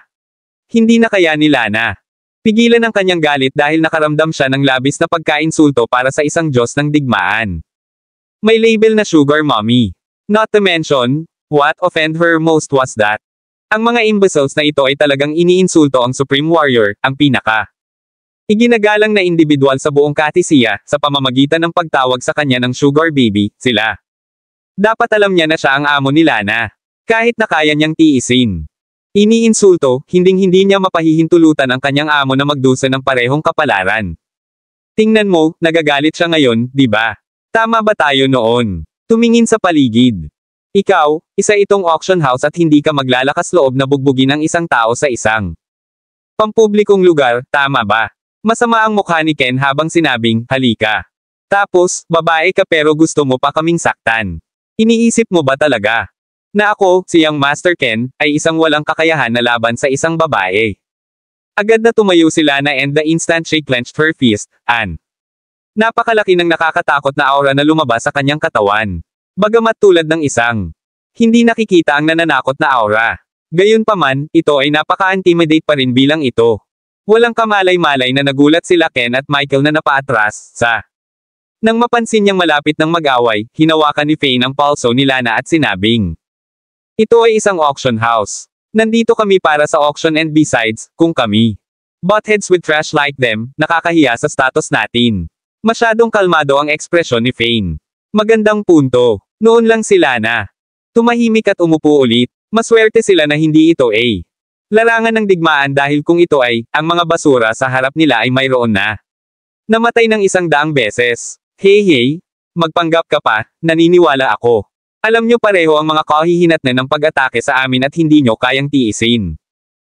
Hindi na kaya ni Lana. Pigilan ang kanyang galit dahil nakaramdam siya ng labis na pagkainsulto para sa isang Diyos ng digmaan. May label na sugar mommy. Not to mention, what offended her most was that ang mga imbeciles na ito ay talagang iniinsulto ang Supreme Warrior, ang pinaka iginagalang na individual sa buong Katisiya, sa pamamagitan ng pagtawag sa kanya ng sugar baby, sila. Dapat alam niya na siya ang amo ni Lana. Kahit na kaya niyang tiisin. Iniinsulto, hinding-hindi niya mapahihintulutan ang kanyang amo na magdusa ng parehong kapalaran. Tingnan mo, nagagalit siya ngayon, di ba? Tama ba tayo noon? Tumingin sa paligid. Ikaw, isa itong auction house at hindi ka maglalakas loob na bugbugin ang isang tao sa isang pampublikong lugar, tama ba? Masama ang mukha ni Ken habang sinabing, halika. Tapos, babae ka pero gusto mo pa kaming saktan. Iniisip mo ba talaga na ako, siyang Master Ken, ay isang walang kakayahan na laban sa isang babae? Agad na tumayo si Lana and the instant she clenched her fist, napakalaki ng nakakatakot na aura na lumabas sa kanyang katawan. Bagamat tulad ng isang hindi nakikita ang nananakot na aura. Gayunpaman, ito ay napaka-intimidate pa rin bilang ito. Walang kamalay-malay na nagulat sila Ken at Michael na napaatras sa nang mapansin niyang malapit ng mag-away, hinawakan ni Faye ang palso ni Lana at sinabing, ito ay isang auction house. Nandito kami para sa auction and besides, kung kami buttheads with trash like them, nakakahiya sa status natin. Masyadong kalmado ang ekspresyon ni Faye. Magandang punto. Noon lang si Lana tumahimik at umupo ulit. Maswerte sila na hindi ito ay larangan ng digmaan dahil kung ito ay, ang mga basura sa harap nila ay mayroon na namatay ng 100 beses. Hey, magpanggap ka pa, naniniwala ako. Alam nyo pareho ang mga kahihinatnan ng pag-atake sa amin at hindi nyo kayang tiisin.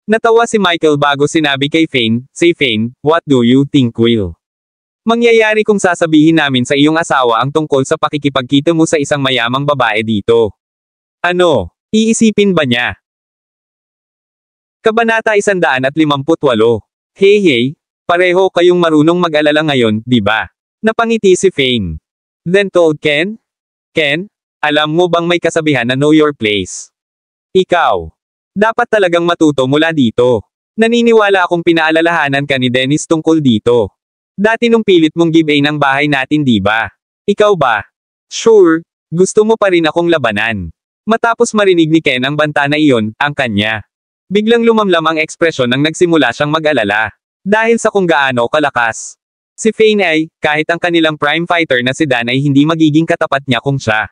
Natawa si Michael bago sinabi kay Faye, say Faye, what do you think will mangyayari kung sasabihin namin sa iyong asawa ang tungkol sa pakikipagkita mo sa isang mayamang babae dito? Ano, iisipin ba niya? Kabanata 158. Hey, pareho kayong marunong mag-alala ngayon, di ba? Napangiti si Faye. Then told Ken, alam mo bang may kasabihan na know your place? Ikaw, dapat talagang matuto mula dito. Naniniwala akong pinaalalahanan ka ni Dennis tungkol dito. Dati nung pilit mong give ng bahay natin di ba? Ikaw ba? Sure, gusto mo pa rin akong labanan. Matapos marinig ni Ken ang banta na iyon, ang kanya. Biglang lumamlam ang ekspresyon nang nagsimula siyang mag-alala. Dahil sa kung gaano kalakas. Si Faye ay, kahit ang kanilang prime fighter na si Dan ay hindi magiging katapat niya kung siya.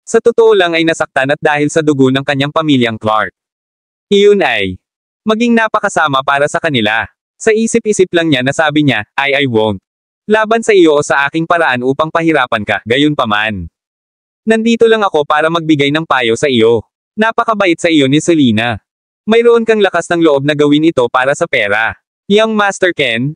Sa totoo lang ay nasaktan at dahil sa dugo ng kanyang pamilyang Clark. Iyon ay maging napakasama para sa kanila. Sa isip-isip lang niya na sabi niya, I won't laban sa iyo o sa aking paraan upang pahirapan ka, gayunpaman. Nandito lang ako para magbigay ng payo sa iyo. Napakabait sa iyo ni Selena. Mayroon kang lakas ng loob na gawin ito para sa pera. Young Master Ken,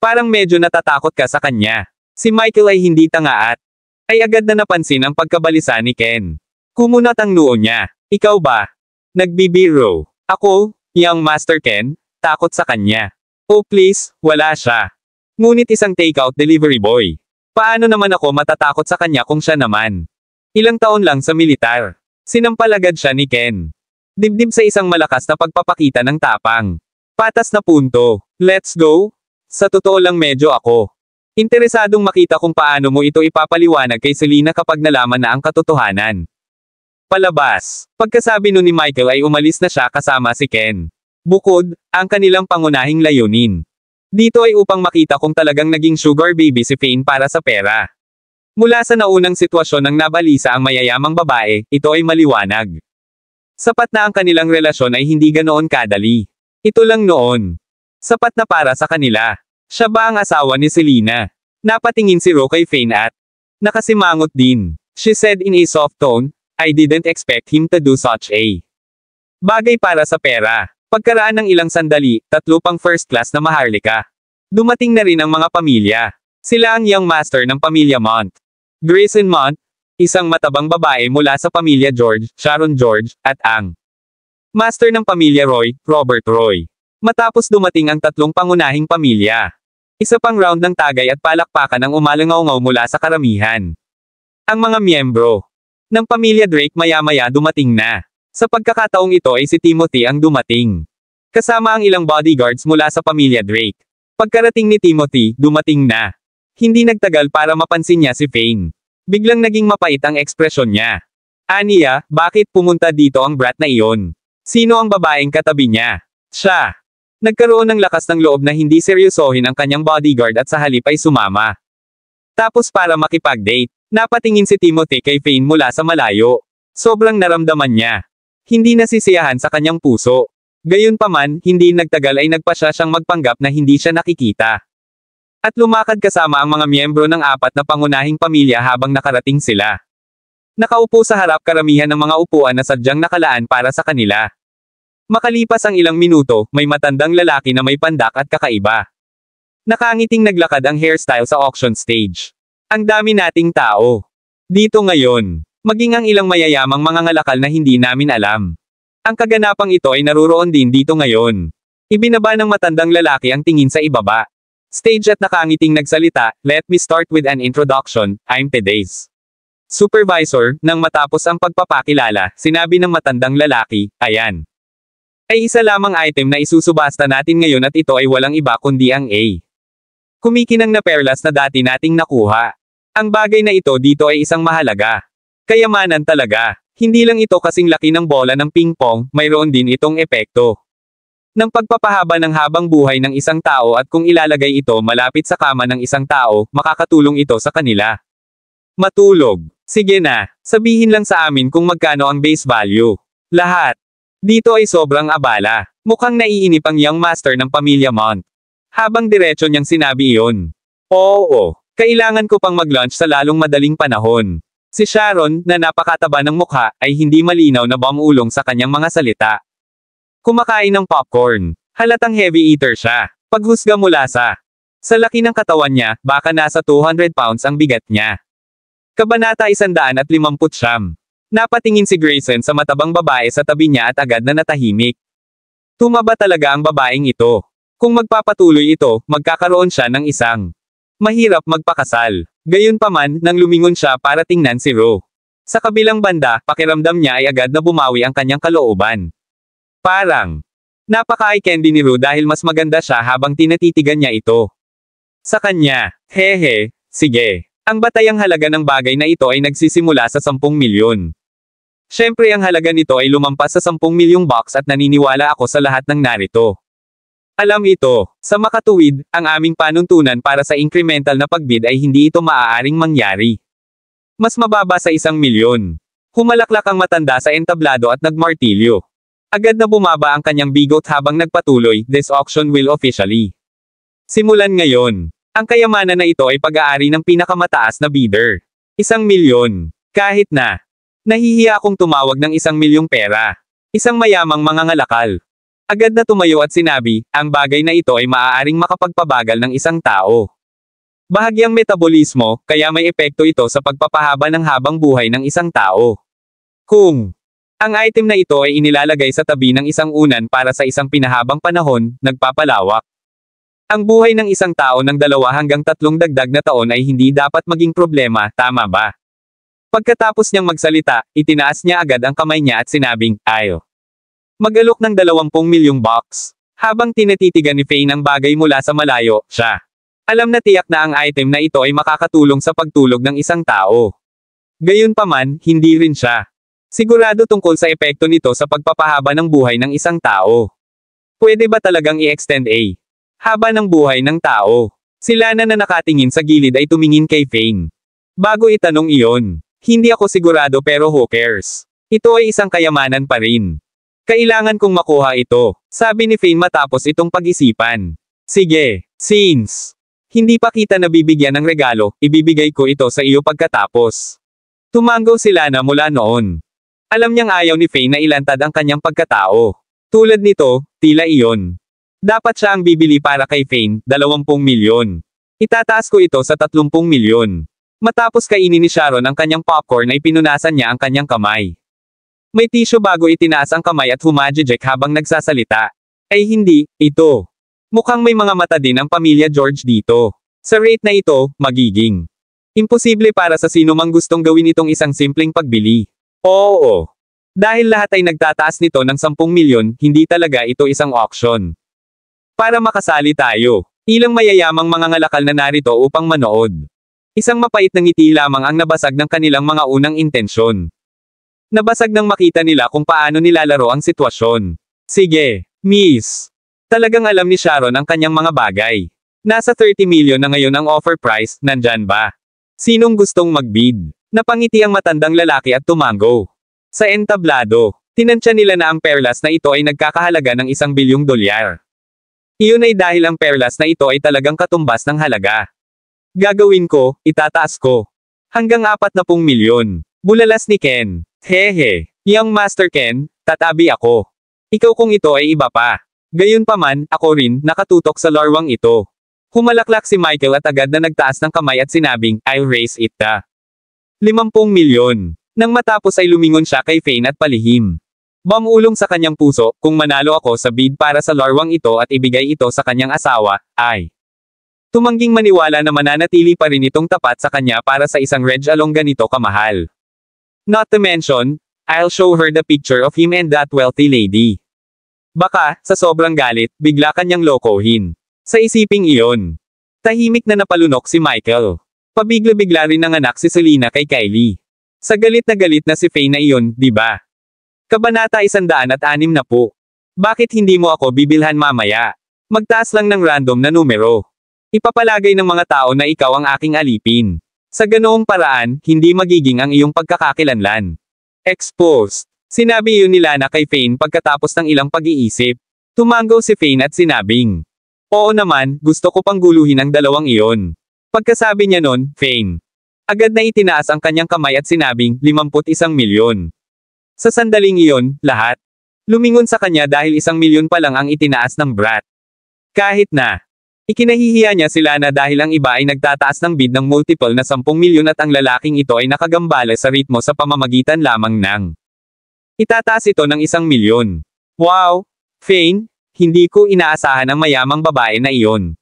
parang medyo natatakot ka sa kanya. Si Michael ay hindi tanga at ay agad na napansin ang pagkabalisa ni Ken. Kumunat ang noo niya. Ikaw ba? Nagbibiro. Ako, Young Master Ken, takot sa kanya. Oh please, wala siya. Ngunit isang takeout delivery boy. Paano naman ako matatakot sa kanya kung siya naman? Ilang taon lang sa militar. Sinampalagad siya ni Ken. Dibdib sa isang malakas na pagpapakita ng tapang. Patas na punto. Let's go? Sa totoo lang medyo ako interesadong makita kung paano mo ito ipapaliwanag kay Selena kapag nalaman na ang katotohanan. Palabas. Pagkasabi nun ni Michael ay umalis na siya kasama si Ken. Bukod, ang kanilang pangunahing layunin dito ay upang makita kung talagang naging sugar baby si Faye para sa pera. Mula sa naunang sitwasyon ng nabalisa ang mayayamang babae, ito ay maliwanag. Sapat na ang kanilang relasyon ay hindi ganoon kadali. Ito lang noon. Sapat na para sa kanila. Siya ba ang asawa ni Selena? Napatingin si Ro kay Faye at nakasimangot din. She said in a soft tone, I didn't expect him to do such a bagay para sa pera. Pagkaraan ng ilang sandali, 3 pang first class na maharlika. Dumating na rin ang mga pamilya. Sila ang young master ng pamilya Mont. Grayson Mont, isang matabang babae mula sa pamilya George, Sharon George, at ang master ng pamilya Roy, Robert Roy. Matapos dumating ang 3 pangunahing pamilya. Isa pang round ng tagay at palakpakan ang umalangaw-ngaw mula sa karamihan. Ang mga miyembro ng pamilya Drake maya-maya dumating na. Sa pagkakataong ito ay si Timothy ang dumating. Kasama ang ilang bodyguards mula sa pamilya Drake. Pagkarating ni Timothy, dumating na. Hindi nagtagal para mapansin niya si Fane. Biglang naging mapait ang ekspresyon niya. Aniya, bakit pumunta dito ang brat na iyon? Sino ang babaeng katabi niya? Siya. Nagkaroon ng lakas ng loob na hindi seryosohin ang kanyang bodyguard at sa halip ay sumama. Tapos para makipag-date, napatingin si Timothy kay Fane mula sa malayo. Sobrang naramdaman niya. Hindi nasisiyahan sa kanyang puso. Gayunpaman, hindi nagtagal ay nagpasya siyang magpanggap na hindi siya nakikita. At lumakad kasama ang mga miyembro ng apat na pangunahing pamilya habang nakarating sila. Nakaupo sa harap karamihan ng mga upuan na sadyang nakalaan para sa kanila. Makalipas ang ilang minuto, may matandang lalaki na may pandak at kakaiba. Nakangiting naglakad ang hairstyle sa auction stage. Ang dami nating tao dito ngayon. Maging ang ilang mayayamang mga ngalakal na hindi namin alam. Ang kaganapang ito ay naruroon din dito ngayon. Ibinaba ng matandang lalaki ang tingin sa ibaba. Stage at nakangiting nagsalita, "Let me start with an introduction, I'm Teday's supervisor." Nang matapos ang pagpapakilala, sinabi ng matandang lalaki, "Ayan. Ay isa lamang item na isusubasta natin ngayon at ito ay walang iba kundi ang A. Kumikinang na perlas na dati nating nakuha. Ang bagay na ito dito ay isang mahalaga. Kayamanan talaga. Hindi lang ito kasing laki ng bola ng ping-pong, mayroon din itong epekto ng pagpapahaba ng habang buhay ng isang tao at kung ilalagay ito malapit sa kama ng isang tao, makakatulong ito sa kanila. Matulog. Sige na, sabihin lang sa amin kung magkano ang base value. Lahat. Dito ay sobrang abala. Mukhang naiinip ang young master ng pamilya Mont. Habang diretso niyang sinabi iyon. Oo, kailangan ko pang mag-lunch sa lalong madaling panahon. Si Sharon, na napakataba ng mukha, ay hindi malinaw na bumulong sa kanyang mga salita. Kumakain ng popcorn. Halatang heavy eater siya. Paghusga mula sa laki ng katawan niya, baka nasa 200 pounds ang bigat niya. Kabanata 159. Napatingin si Grayson sa matabang babae sa tabi niya at agad na natahimik. Tumaba talaga ang babaeng ito. Kung magpapatuloy ito, magkakaroon siya ng isang mahirap magpakasal. Gayunpaman, nang lumingon siya para tingnan si Ro. Sa kabilang banda, pakiramdam niya ay agad na bumawi ang kanyang kalooban. Parang napaka-eye candy ni Ro dahil mas maganda siya habang tinatitigan niya ito. Sa kanya, hehe, sige. Ang batayang halaga ng bagay na ito ay nagsisimula sa 10 milyon. Siyempre ang halaga nito ay lumampas sa 10 milyong bucks at naniniwala ako sa lahat ng narito. Alam ito, sa makatuwid, ang aming panuntunan para sa incremental na pagbid ay hindi ito maaaring mangyari. Mas mababa sa 1 milyon. Humalaklak ang matanda sa entablado at nagmartilyo. Agad na bumaba ang kanyang bigot habang nagpatuloy, "This auction will officially simulan ngayon. Ang kayamanan na ito ay pag-aari ng pinakamataas na bidder. 1 milyon. Kahit na. Nahihiya akong tumawag ng 1 milyong pera. Isang mayamang mga ngalakal. Agad na tumayo at sinabi, ang bagay na ito ay maaaring makapagpabagal ng isang tao. Bahagyang metabolismo, kaya may epekto ito sa pagpapahaba ng habang buhay ng isang tao. Kung ang item na ito ay inilalagay sa tabi ng isang unan para sa isang pinahabang panahon, nagpapalawak. Ang buhay ng isang tao ng 2 hanggang 3 dagdag na taon ay hindi dapat maging problema, tama ba? Pagkatapos niyang magsalita, itinaas niya agad ang kamay niya at sinabing, "Ayo. Mag-alok ng 20 milyong bucks." Habang tinatitigan ni Fane ang bagay mula sa malayo, siya alam na tiyak na ang item na ito ay makakatulong sa pagtulog ng isang tao. Gayunpaman, hindi rin siya sigurado tungkol sa epekto nito sa pagpapahaba ng buhay ng isang tao. Pwede ba talagang i-extend haba ng buhay ng tao? Sila na nakatingin sa gilid ay tumingin kay Fane. Bago itanong iyon, hindi ako sigurado pero who cares? Ito ay isang kayamanan pa rin. Kailangan kong makuha ito, sabi ni Fane matapos itong pag-isipan. Sige, since hindi pa kita nabibigyan ng regalo, ibibigay ko ito sa iyo pagkatapos. Tumanggaw sila na mula noon. Alam niyang ayaw ni Fane na ilantad ang kanyang pagkatao. Tulad nito, tila iyon. Dapat siya ang bibili para kay Fane, 20 milyon. Itataas ko ito sa 30 milyon. Matapos kainin ni Sharon ang kanyang popcorn ay pinunasan niya ang kanyang kamay. May tissue bago itinaas ang kamay at humajijek habang nagsasalita. Ay hindi, ito. Mukhang may mga mata din ang pamilya George dito. Sa rate na ito, magiging imposible para sa sino mang gustong gawin itong isang simpleng pagbili. Oo. Dahil lahat ay nagtataas nito ng 10 milyon, hindi talaga ito isang auction. Para makasali tayo, ilang mayayamang mga ngalakal na narito upang manood. Isang mapait na ngiti lamang ang nabasag ng kanilang mga unang intensyon. Nabasag nang makita nila kung paano nilalaro ang sitwasyon. Sige, miss. Talagang alam ni Sharon ang kanyang mga bagay. Nasa 30 milyon na ngayon ang offer price, nandyan ba? Sinong gustong magbid? Napangiti ang matandang lalaki at tumango. Sa entablado, tinansya nila na ang perlas na ito ay nagkakahalaga ng $1 bilyong. Iyon ay dahil ang perlas na ito ay talagang katumbas ng halaga. Gagawin ko, itataas ko. Hanggang 40 milyon. Bulalas ni Ken. Hehe. Young Master Ken, tatabi ako. Ikaw kung ito ay iba pa. Gayunpaman, ako rin, nakatutok sa larwang ito. Humalaklak si Michael at agad na nagtaas ng kamay at sinabing, I'll raise it ta. 50 milyon. Nang matapos ay lumingon siya kay Fane at palihim. Bumulong sa kanyang puso, kung manalo ako sa bid para sa larwang ito at ibigay ito sa kanyang asawa, ay tumangging maniwala na mananatili pa rin itong tapat sa kanya para sa isang Reg Along ganito kamahal. Not to mention, I'll show her the picture of him and that wealthy lady. Baka, sa sobrang galit, bigla kanyang lokohin. Sa isiping iyon, tahimik na napalunok si Michael. Pabigla-bigla rin nanganak si Selena kay Kylie. Sa galit na si Faye na iyon, di ba? Kabanata 160. Bakit hindi mo ako bibilhan mamaya? Magtaas lang ng random na numero. Ipapalagay ng mga tao na ikaw ang aking alipin. Sa ganoong paraan, hindi magiging ang iyong pagkakakilanlan. Exposed. Sinabi iyon ni Lana kay Fane pagkatapos ng ilang pag-iisip. Tumango si Fane at sinabing, oo naman, gusto ko pang guluhin ang dalawang iyon. Pagkasabi niya nun, Fane agad na itinaas ang kanyang kamay at sinabing, 51 milyon. Sa sandaling iyon, lahat lumingon sa kanya dahil 1 milyon pa lang ang itinaas ng brat. Kahit na ikinahihiya niya sila na dahil ang iba ay nagtataas ng bid ng multiple na 10 milyon at ang lalaking ito ay nakagambala sa ritmo sa pamamagitan lamang ng itataas ito ng 1 milyon. Wow! Fane, hindi ko inaasahan ang mayamang babae na iyon.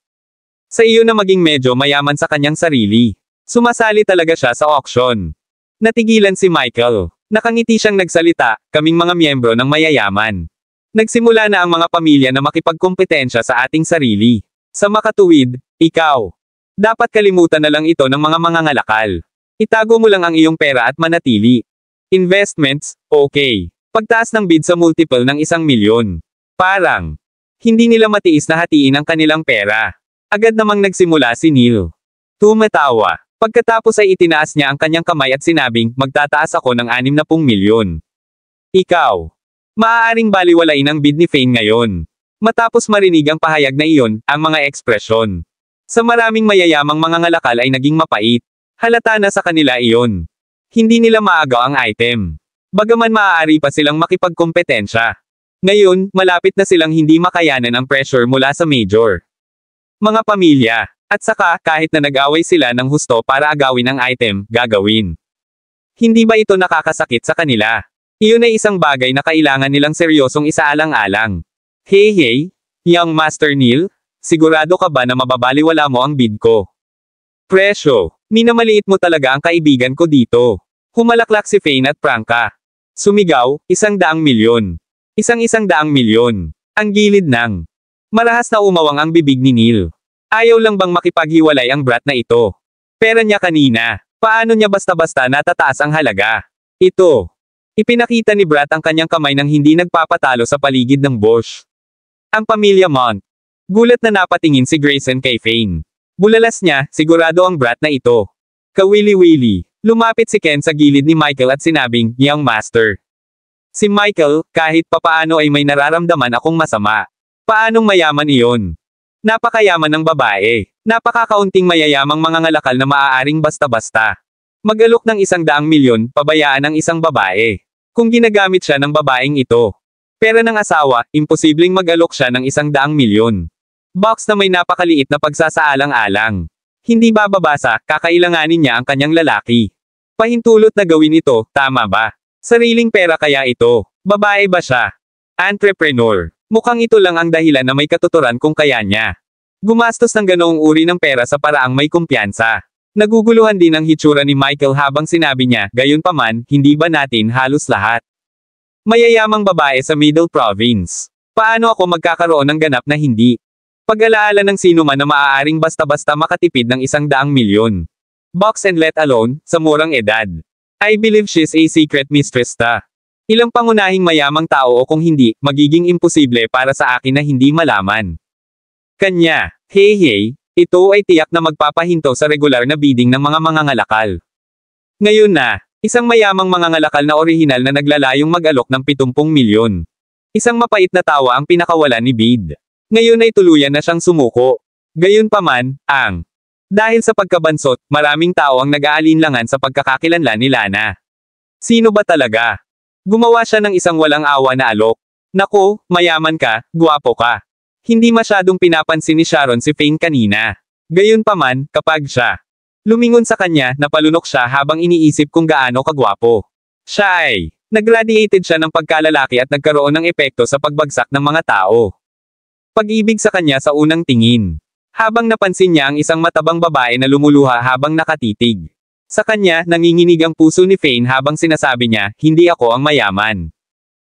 Sa iyo na maging medyo mayaman sa kanyang sarili. Sumasali talaga siya sa auction. Natigilan si Michael. Nakangiti siyang nagsalita, kaming mga miyembro ng mayayaman. Nagsimula na ang mga pamilya na makipagkompetensya sa ating sarili. Sa makatuwid, ikaw. Dapat kalimutan na lang ito ng mga mangangalakal. Itago mo lang ang iyong pera at manatili. Investments, okay. Pagtaas ng bid sa multiple ng 1 milyon. Parang hindi nila matiis na hatiin ang kanilang pera. Agad namang nagsimula si Neil. Tumatawa. Pagkatapos ay itinaas niya ang kanyang kamay at sinabing, magtataas ako ng 60 milyon. Ikaw. Maaaring baliwalain ang bid ni Fane ngayon. Matapos marinig ang pahayag na iyon, ang mga ekspresyon sa maraming mayayamang mga ngalakal ay naging mapait. Halata na sa kanila iyon. Hindi nila maagaw ang item. Bagaman maaari pa silang makipagkompetensya. Ngayon, malapit na silang hindi makayanan ang pressure mula sa major. Mga pamilya. At saka, kahit na nag-away sila ng husto para agawin ang item, gagawin. Hindi ba ito nakakasakit sa kanila? Iyon ay isang bagay na kailangan nilang seryosong isaalang-alang. Hey, Young Master Neil, sigurado ka ba na mababaliwala mo ang bid ko? Presyo, minamaliit mo talaga ang kaibigan ko dito. Humalaklak si Fane at Franca. Sumigaw, 100 milyon. 100 milyon. Ang gilid ng marahas na umawang ang bibig ni Neil. Ayaw lang bang makipaghiwalay ang brat na ito? Pera niya kanina. Paano niya basta-basta natataas ang halaga? Ito. Ipinakita ni Brat ang kanyang kamay nang hindi nagpapatalo sa paligid ng Bosch. Ang pamilya Mont. Gulat na napatingin si Grayson kay Fane. Bulalas niya, sigurado ang Brat na ito. Kawili-wili. Lumapit si Ken sa gilid ni Michael at sinabing, Young Master. Si Michael, kahit papaano ay may nararamdaman akong masama. Paanong mayaman iyon? Napakayaman ng babae. Napakakaunting mayayamang mga ngalakal na maaaring basta-basta mag-alok ng 100 milyon, pabayaan ang isang babae. Kung ginagamit siya ng babaeng ito. Pera ng asawa, imposibleng mag-alok siya ng 100 milyon. Box na may napakaliit na pagsasaalang-alang. Hindi bababasa, kakailanganin niya ang kanyang lalaki. Pahintulot na gawin ito, tama ba? Sariling pera kaya ito? Babae ba siya? Entrepreneur. Mukhang ito lang ang dahilan na may katuturan kung kaya niya gumastos ng ganoong uri ng pera sa paraang may kumpiyansa. Naguguluhan din ang hitsura ni Michael habang sinabi niya, gayunpaman, hindi ba natin halos lahat mayayamang babae sa Middle Province? Paano ako magkakaroon ng ganap na hindi pag-alaala ng sino man na maaaring basta-basta makatipid ng 100 milyon bucks and let alone, sa murang edad? I believe she's a secret mistress ta. Ilang pangunahing mayamang tao o kung hindi, magiging imposible para sa akin na hindi malaman. Kanya, hey, ito ay tiyak na magpapahinto sa regular na bidding ng mga mangangalakal. Ngayon na, isang mayamang mangangalakal na orihinal na naglalayong mag-alok ng 70 milyon. Isang mapait na tawa ang pinakawalan ni Bid. Ngayon ay tuluyan na siyang sumuko. Gayunpaman, dahil sa pagkabansot, maraming tao ang nag-aalinlangan sa pagkakakilanlan ni Lana. Sino ba talaga? Gumawa siya ng isang walang awa na alok. Naku, mayaman ka, gwapo ka. Hindi masyadong pinapansin ni Sharon si Fane kanina. Gayunpaman, kapag siya lumingon sa kanya, napalunok siya habang iniisip kung gaano kagwapo. Siya ay nagradiated siya ng pagkalalaki at nagkaroon ng epekto sa pagbagsak ng mga tao. Pag-ibig sa kanya sa unang tingin. Habang napansin niya ang isang matabang babae na lumuluha habang nakatitig sa kanya, nanginginig ang puso ni Fane habang sinasabi niya, hindi ako ang mayaman.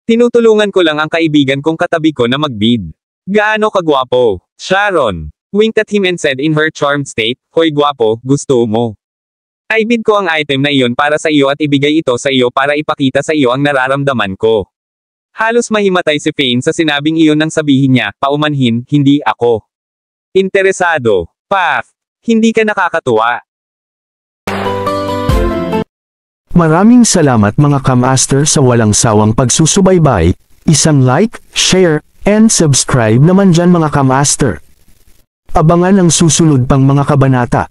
Tinutulungan ko lang ang kaibigan kong katabi ko na magbid. Gaano kagwapo? Sharon winked at him and said in her charmed state, hoy gwapo, gusto mo? I bid ko ang item na iyon para sa iyo at ibigay ito sa iyo para ipakita sa iyo ang nararamdaman ko. Halos mahimatay si Fane sa sinabing iyon nang sabihin niya, paumanhin, hindi ako interesado. Paf! Hindi ka nakakatuwa.
Maraming salamat mga ka-master sa walang sawang pagsusubaybay, isang like, share, and subscribe naman dyan mga ka-master. Abangan ang susunod pang mga kabanata.